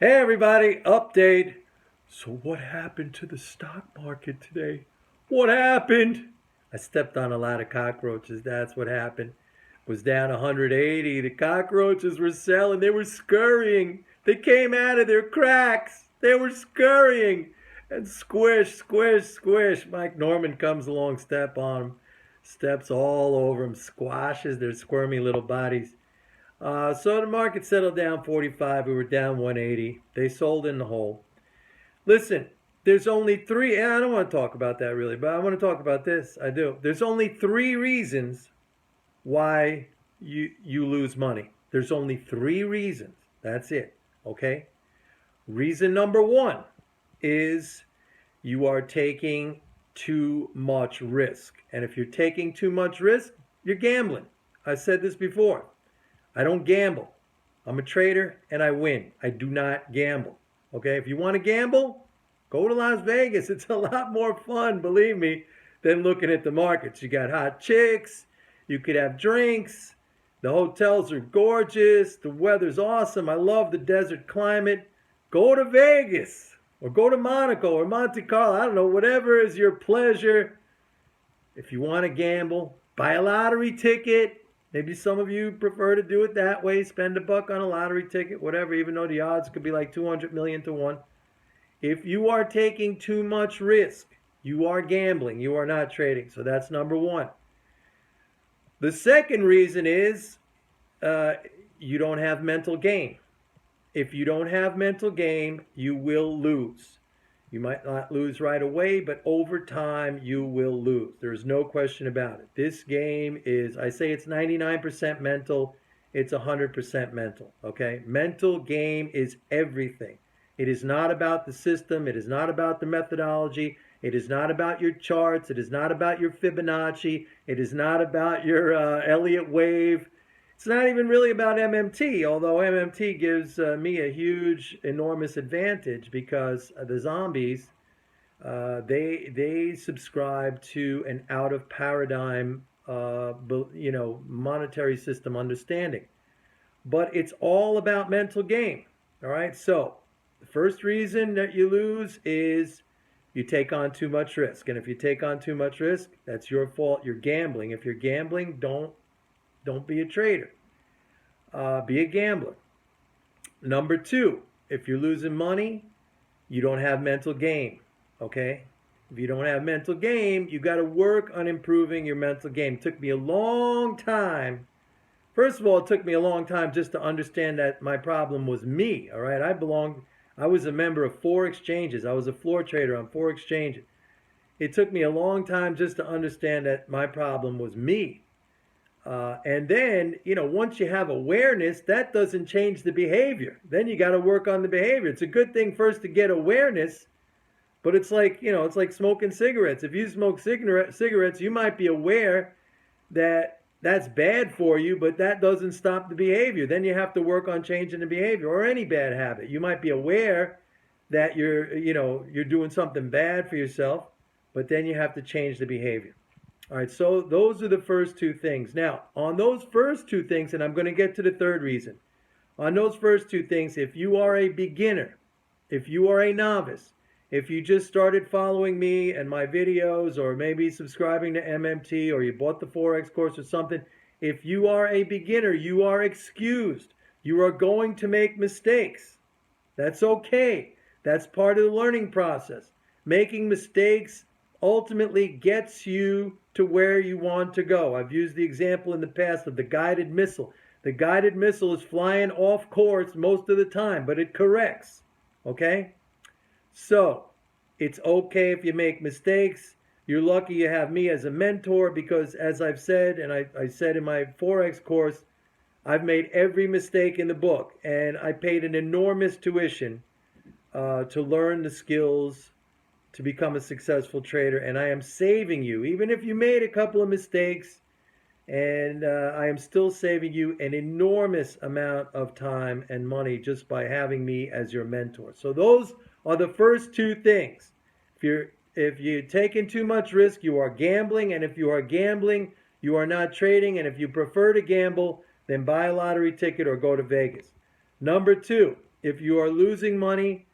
Hey everybody, update. So what happened to the stock market today? What happened? I stepped on a lot of cockroaches. That's what happened. It was down 180. The cockroaches were selling. They were scurrying. They came out of their cracks. They were scurrying. And squish, squish, squish. Mike Norman comes along, step on them. Steps all over them, squashes their squirmy little bodies. So the market settled down 45. We were down 180. They sold in the hole. Listen, there's only three. And I don't want to talk about that really, but I want to talk about this. I do. There's only three reasons why you lose money. There's only three reasons. That's it. Okay. Reason number one is you are taking too much risk. And if you're taking too much risk, you're gambling. I said this before. I don't gamble. I'm a trader and I win. I do not gamble. Okay, if you want to gamble, go to Las Vegas. It's a lot more fun, believe me, than looking at the markets. You got hot chicks, you could have drinks, the hotels are gorgeous, the weather's awesome. I love the desert climate. Go to Vegas or go to Monaco or Monte Carlo. I don't know, whatever is your pleasure. If you want to gamble, buy a lottery ticket. Maybe some of you prefer to do it that way. Spend a buck on a lottery ticket, whatever, even though the odds could be like 200 million to 1. If you are taking too much risk, you are gambling. You are not trading. So that's number one. The second reason is you don't have mental game. If you don't have mental game, you will lose. You might not lose right away, but over time you will lose. There's no question about it. This game is, I say it's 99% mental, it's 100% mental, okay? Mental game is everything. It is not about the system, it is not about the methodology, it is not about your charts, it is not about your Fibonacci, it is not about your Elliott wave. It's not even really about MMT, although MMT gives me a huge, enormous advantage because the zombies, they subscribe to an out of paradigm, monetary system understanding. But it's all about mental game. All right. So the first reason that you lose is you take on too much risk, and if you take on too much risk, that's your fault. You're gambling. If you're gambling, don't be a trader. Be a gambler. Number two, if you're losing money, you don't have mental game. Okay? If you don't have mental game, you got to work on improving your mental game. It took me a long time. First of all, it took me a long time just to understand that my problem was me. All right? I was a member of 4 exchanges. I was a floor trader on 4 exchanges. It took me a long time just to understand that my problem was me. And then, once you have awareness, that doesn't change the behavior. Then you got to work on the behavior. It's a good thing first to get awareness, but it's like smoking cigarettes. If you smoke cigarettes, you might be aware that that's bad for you, but that doesn't stop the behavior. Then you have to work on changing the behavior, or any bad habit. You might be aware that you're doing something bad for yourself, but then you have to change the behavior. All right, so those are the first two things. Now, on those first two things, and I'm going to get to the third reason. On those first two things, if you are a beginner, if you are a novice, if you just started following me and my videos, or maybe subscribing to MMT, or you bought the Forex course or something, if you are a beginner, you are excused. You are going to make mistakes. That's okay. That's part of the learning process. Making mistakes ultimately gets you to where you want to go. I've used the example in the past of the guided missile. The guided missile is flying off course most of the time, but it corrects. Okay? So, it's okay if you make mistakes. You're lucky you have me as a mentor because, as I've said, and I said in my Forex course, I've made every mistake in the book, and I paid an enormous tuition to learn the skills to become a successful trader, and I am saving you, even if you made a couple of mistakes, and I am still saving you an enormous amount of time and money just by having me as your mentor. So those are the first two things. If you're taking too much risk, you are gambling, and if you are gambling, you are not trading, and if you prefer to gamble, then buy a lottery ticket or go to Vegas. Number two, if you are losing money,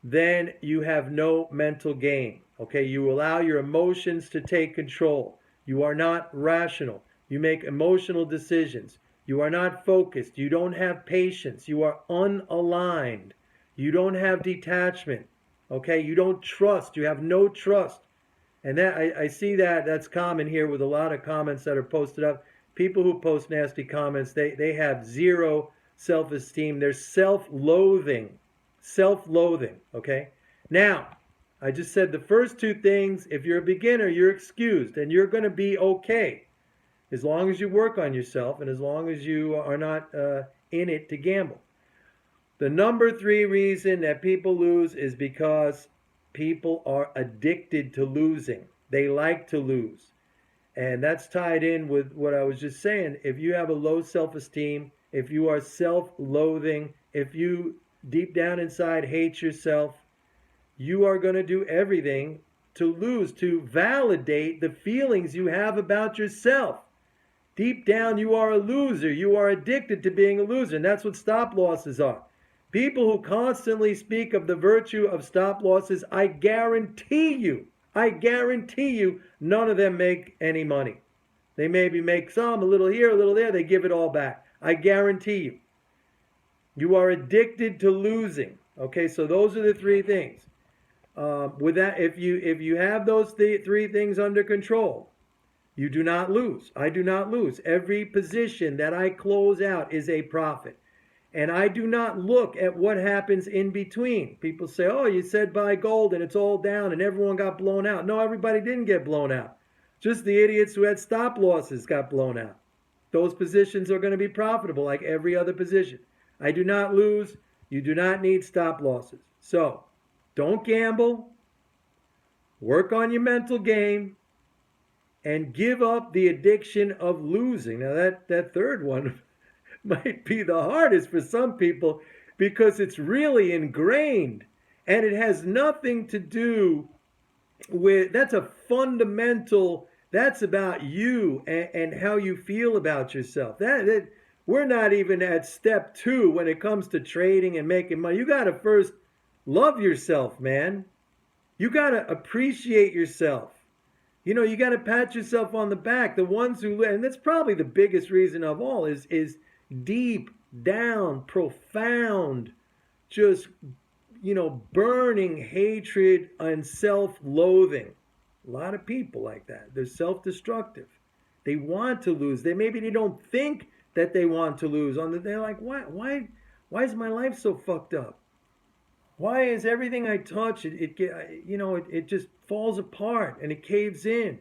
then you have no mental game. Okay, you allow your emotions to take control. You are not rational. You make emotional decisions. You are not focused. You don't have patience. You are unaligned. You don't have detachment. Okay, you don't trust. You have no trust. And that I see that that's common here with a lot of comments that are posted up. People who post nasty comments, they have zero self-esteem. They're self-loathing. Self-loathing, okay? Now, I just said the first two things. If you're a beginner, you're excused and you're going to be okay as long as you work on yourself and as long as you are not in it to gamble. The number three reason that people lose is because people are addicted to losing. They like to lose. And that's tied in with what I was just saying. If you have a low self-esteem, if you are self-loathing, if you deep down inside hate yourself, you are going to do everything to lose, to validate the feelings you have about yourself. Deep down, you are a loser. You are addicted to being a loser. And that's what stop losses are. People who constantly speak of the virtue of stop losses, I guarantee you, none of them make any money. They maybe make some, a little here, a little there. They give it all back. I guarantee you. You are addicted to losing. Okay, so those are the three things. With that, if you have those three things under control, you do not lose. I do not lose. Every position that I close out is a profit. And I do not look at what happens in between. People say, oh, you said buy gold and it's all down and everyone got blown out. No, everybody didn't get blown out. Just the idiots who had stop losses got blown out. Those positions are going to be profitable like every other position. I do not lose. You do not need stop losses. So don't gamble. Work on your mental game. And give up the addiction of losing. Now that third one might be the hardest for some people because it's really ingrained and it has nothing to do with, that's a fundamental, that's about you and how you feel about yourself. That we're not even at step 2 when it comes to trading and making money. You got to first love yourself, man. You got to appreciate yourself. You know, you got to pat yourself on the back. The ones who, and that's probably the biggest reason of all, is deep down, profound, just, burning hatred and self-loathing. A lot of people like that. They're self-destructive. They want to lose. Maybe they don't think that they want to lose. They're like, why is my life so fucked up? Why is everything I touch, it just falls apart and it caves in?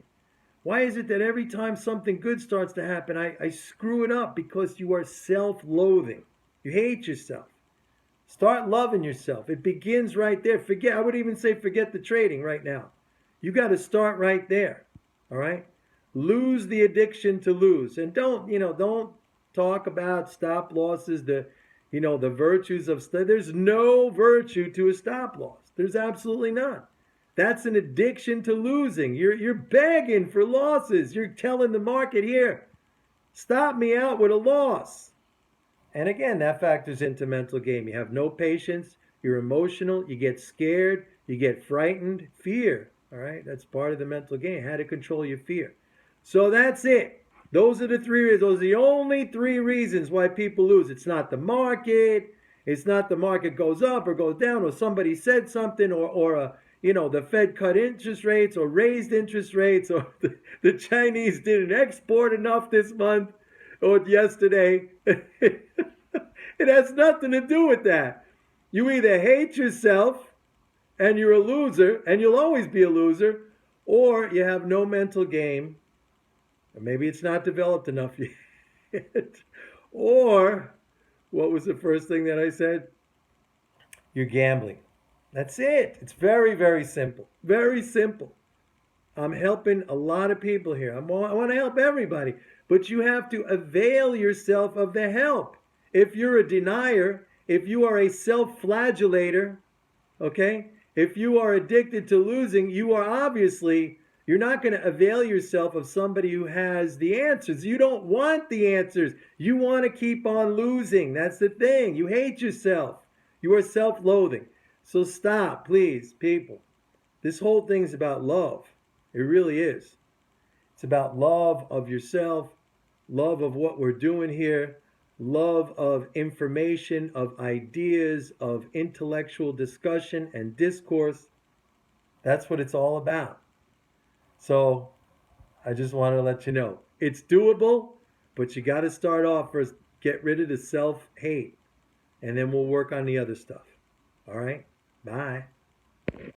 Why is it that every time something good starts to happen, I screw it up? Because you are self-loathing. You hate yourself. Start loving yourself. It begins right there. I would even say forget the trading right now. You got to start right there. All right? Lose the addiction to lose. And don't talk about stop losses, the virtues of there's no virtue to a stop loss. There's absolutely none. That's an addiction to losing. You're begging for losses. You're telling the market, here, stop me out with a loss. And again, that factors into mental game. You have no patience. You're emotional. You get scared. You get frightened. Fear. All right? That's part of the mental game. How to control your fear. So that's it. Those are the the only 3 reasons why people lose. It's not the market. It's not the market goes up or goes down, or somebody said something, or the Fed cut interest rates or raised interest rates, or the Chinese didn't export enough this month or yesterday. It has nothing to do with that. You either hate yourself and you're a loser, and you'll always be a loser, or you have no mental game. Maybe it's not developed enough yet. Or, what was the first thing that I said? You're gambling. That's it. It's very, very simple. Very simple. I'm helping a lot of people here. I want to help everybody. But you have to avail yourself of the help. If you're a denier, if you are a self-flagellator, okay? If you are addicted to losing, you're not going to avail yourself of somebody who has the answers. You don't want the answers. You want to keep on losing. That's the thing. You hate yourself. You are self-loathing. So stop, please, people. This whole thing is about love. It really is. It's about love of yourself, love of what we're doing here, love of information, of ideas, of intellectual discussion and discourse. That's what it's all about. So I just want to let you know it's doable, but you got to start off first. Get rid of the self hate, and then we'll work on the other stuff. All right? Bye.